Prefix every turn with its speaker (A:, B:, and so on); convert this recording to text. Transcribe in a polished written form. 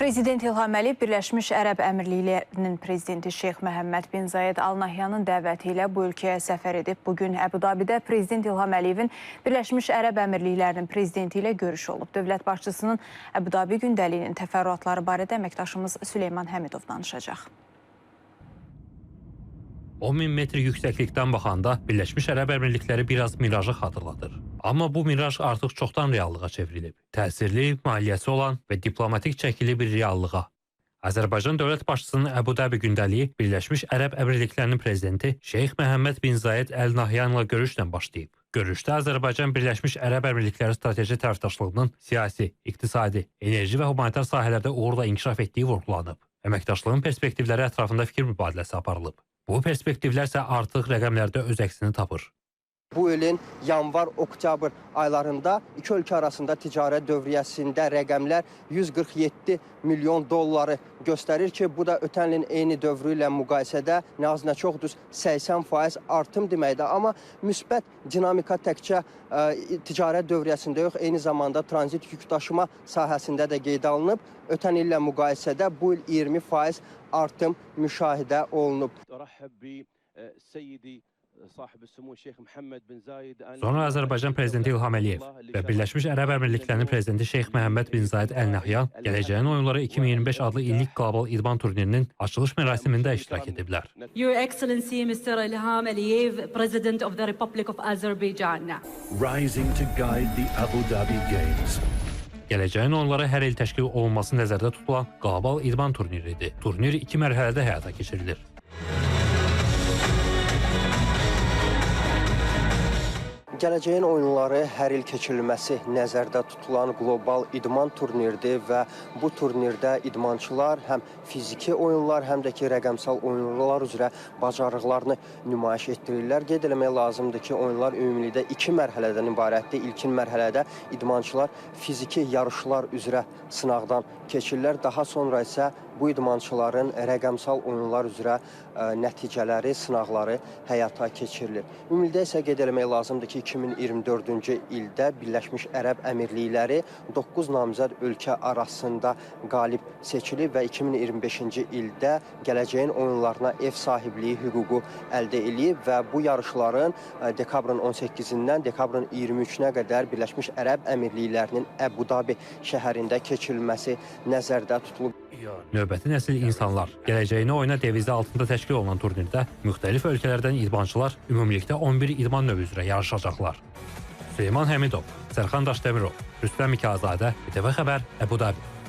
A: Prezident İlham Əliyev Birləşmiş Ərəb Əmirliklərinin prezidenti Şeyx Məhəmməd bin Zayed Al Nahyanın dəvəti ilə bu ölkəyə səfər edib. Bugün Əbu-Dabidə Prezident İlham Əliyevin Birləşmiş Ərəb Əmirliklərinin prezidenti ilə görüş olub. Dövlət başçısının Əbu-Dabi gündəliyinin təfərrüatları barədə əməkdaşımız Süleyman Həmidov danışacaq.
B: 10.000 metr yüksəklikdən baxanda Birləşmiş Ərəb Əmirlikləri biraz mirajı xatırladır. Amma bu miraj artıq çoxdan reallığa çevrilib. Təsirli, maliyyəsi olan və diplomatik çəkili bir reallığa. Azərbaycan dövlət başçısının Əbu-Dabi gündəliyi Birləşmiş Ərəb Əmirliklərinin prezidenti Şeyx Məhəmməd bin Zayed Al Nahyanla görüşlə başlayıb. Görüşdə Azərbaycan Birləşmiş Ərəb Əmirlikləri strateji tərəfdaşlığının siyasi, iqtisadi, enerji və humanitar sahələrdə uğurla inkişaf etdiyi vurğulanıb. Əməkdaşlığın perspektivləri ətrafında fikir mübadiləsi aparılıb. Bu perspektivlər isə artıq rəqəmlərdə öz əksini tapır.
C: Bu ilin yanvar-oktyabr aylarında iki ölkə arasında ticarət dövriyyəsində rəqəmlər 147 milyon dolları göstərir ki, bu da ötən ilin eyni dövrü ilə müqayisədə nə az nə çox düz 80% artım deməkdir. Amma müsbət dinamika təkcə ticarət dövriyyəsində yox, eyni zamanda tranzit yük daşıma sahəsində də qeydə alınıb. Ötən illə müqayisədə bu il 20% artım müşahidə olunub.
B: Sonra Azərbaycan prezidenti İlham Əliyev və Birləşmiş Ərəb Əmirliklərinin prezidenti Şeyx Məhəmməd bin Zayed Al Nahyan Gələcəyin Oyunları 2025 adlı illik qlobal idman turnirinin açılış mərasimində iştirak ediblər.
D: Your Excellency Mr. İlham Əliyev, President of the Republic of Azerbaijan.
E: Rising to guide the Abu Dhabi Games.
B: Gələcəyin Oyunları hər il təşkil olunması nəzərdə tutulan qlobal idman turniridir. Turnir 2 mərhələdə həyata keçirilir.
C: Gələcəyin oyunları hər il keçirilməsi nəzərdə tutulan qlobal idman turniridir və bu turnirdə idmançılar həm fiziki oyunlar, həm də ki, rəqəmsal oyunlar üzrə bacarıqlarını nümayiş etdirirlər. Qeyd eləmək lazımdır ki, oyunlar ümumilikdə 2 mərhələdən ibarətdir. İlkin mərhələdə idmançılar fiziki yarışlar üzrə sınaqdan keçirlər. Daha sonra isə bu idmançıların rəqəmsal oyunlar üzrə nəticələri, sınaqları həyata keçirilir. Ümumilikdə isə qeyd eləmək lazımdır ki, 2024-cü ildə Birləşmiş Ərəb Əmirlikləri 9 namizəd ölkə arasında qalib seçilib və 2025-ci ildə gələcəyin oyunlarına ev sahibliyi hüququ əldə edib və bu yarışların dekabrın 18-dən dekabrın 23-nə qədər Birləşmiş Ərəb Əmirliklərinin Əbu-Dabi şəhərində keçirilməsi nəzərdə tutulub.
B: Növbəti nəsil insanlar gələcəyini oyuna devizi altında təşkil olunan turnirdə müxtəlif ölkələrdən idmançılar ümumilikdə 11 idman növü üzrə yarışacaqlar. Süleyman Həmidov, Sərxan Daşdəmirov, Rüstəm Mikazadə, İTV Xəbər, Əbu-Dabi.